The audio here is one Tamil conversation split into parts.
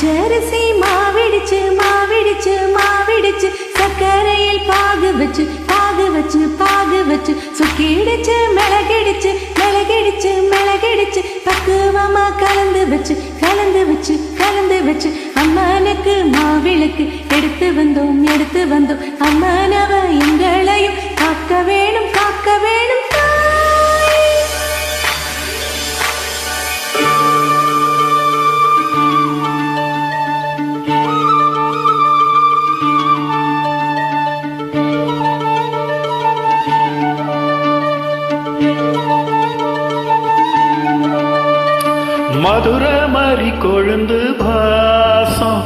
பச்சரிசி மாவிடிச்சு மாவிடிச்சு மாவிடிச்சு சக்கரையில் பாகு வச்சு பாகு வச்சு பாகு வச்சு சுக்கிடிச்சு மிளகிடிச்சு மிளகிடிச்சு மிளகிடிச்சு பக்குவமா கலந்து வச்சு கலந்து வச்சு கலந்து வச்சு அம்மனுக்கு மாவிளக்கு எடுத்து வந்தோம் அம்மனவ எங்களையும் காக்க வேணும் காக்க வேணும் மதுரை மாறி கொழுந்து பாசம்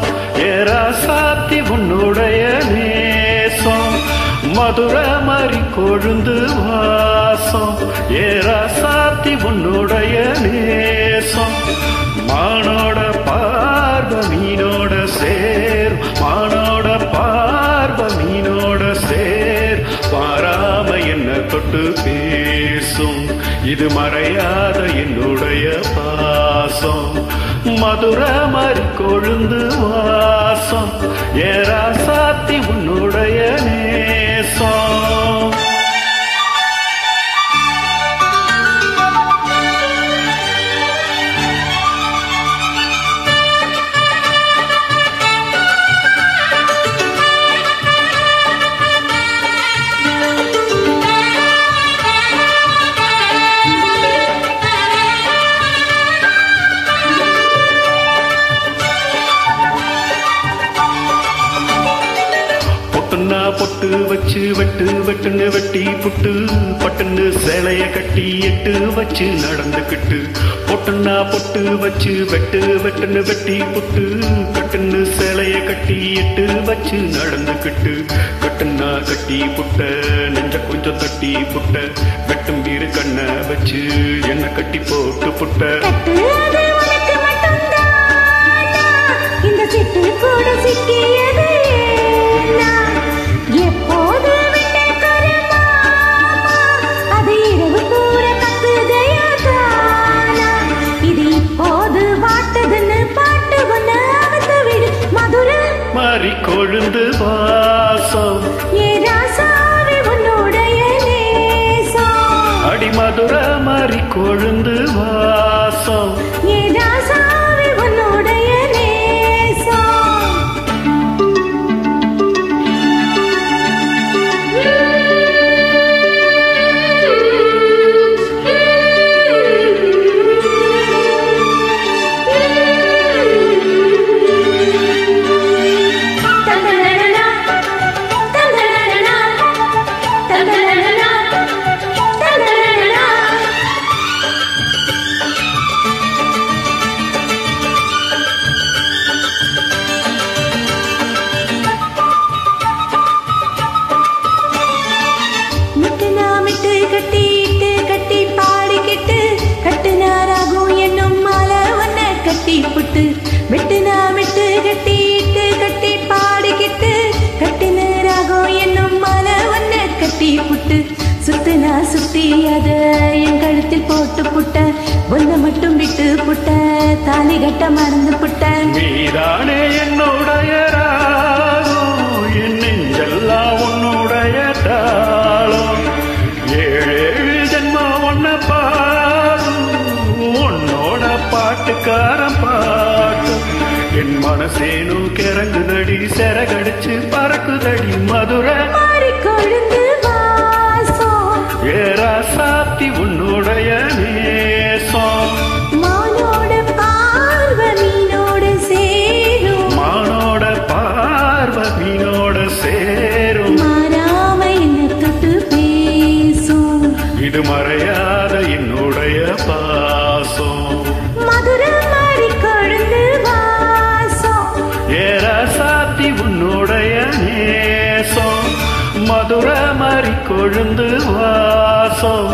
ஏராசாத்தி உன்னுடைய நேசம் மதுரை மாறி கொழுந்து வாசம் ஏராசாத்தி உன்னுடைய நேசம் மானோட பார்வ மீனோட சேர் மானோட பார்வ மீனோட சேர் பாராம என்ன தொட்டு பேசும் இது மறையாத என்னுடைய பாசம் மதுரை மாறி கொழுந்து வாசம் ஏராசாத்தி உன்னுடைய நேசம் பொட்டு வச்சு வெட்டு வெட்டுன்னு வெட்டி புட்டு பட்டுன்னு சேலைய கட்டி எட்டு வச்சு நடந்துக்கிட்டு பொட்டுன்னா பொட்டு வச்சு வெட்டு வெட்டுன்னு வெட்டி புட்டு கட்டுன்னு சேலைய கட்டி எட்டு வச்சு நடந்துக்கிட்டு கட்டுன்னா கட்டி புட்ட நெஞ்ச கொஞ்சம் தட்டி புட்ட வெட்டும் வீடு கண்ண வச்சு என்ன கட்டி போட்டு புட்ட இந்த சிட்டு கூட சிக்கியது எப்போது அது இரவு கூற கத்துதையாதானா இது இப்போது வாட்டுதுன்னு பாட்டு ஒண்ணு அவத்து விடு மதுரை மாறி கொழுந்து வாசம் ஏராசாவி உன்னுடைய நேசம் அடி மதுரை மாறி கொழுந்து வாசம் ஏராசாவி உன்னுடைய நேசம் வெட்டுனா விட்டு கட்டிட்டு கட்டி பாடிக்கிட்டு கட்டினராகோ என்னும் மலை ஒன்ன கட்டி புட்டு சுத்துனா சுத்தி அத என் கழுத்தில் போட்டு புட்ட ஒன்ன மட்டும் விட்டு புட்ட தாலி கட்ட மறந்து புட்ட நீதானே என்னுடைய ராகம் என் நெஞ்செல்லாம் உன்னுடைய தாளம் ஏழு ஜென்மா ஒன்ன பாடும் உன்னோட பாட்டுக்காரன் பாட்டு என் மனசேனும் கிறங்குதடி செரகடிச்சு பறக்குதடி மதுரை மாறி கொழுந்து வாசம் ஏராசாத்தி உன்னுடைய நேசம் மானோட பார்வ மீனோட சேரும் மானோட பார்வ மீனோட சேரும் மாறாம என்ன தொட்டு பேசும் இது மறையாத என்னுடைய பாசம் மதுரை மாறி கொழுந்து வாசம் ஏராசாத்தி உன்னுடைய நேசம் மதுரை மாறி கொழுந்து வாசம்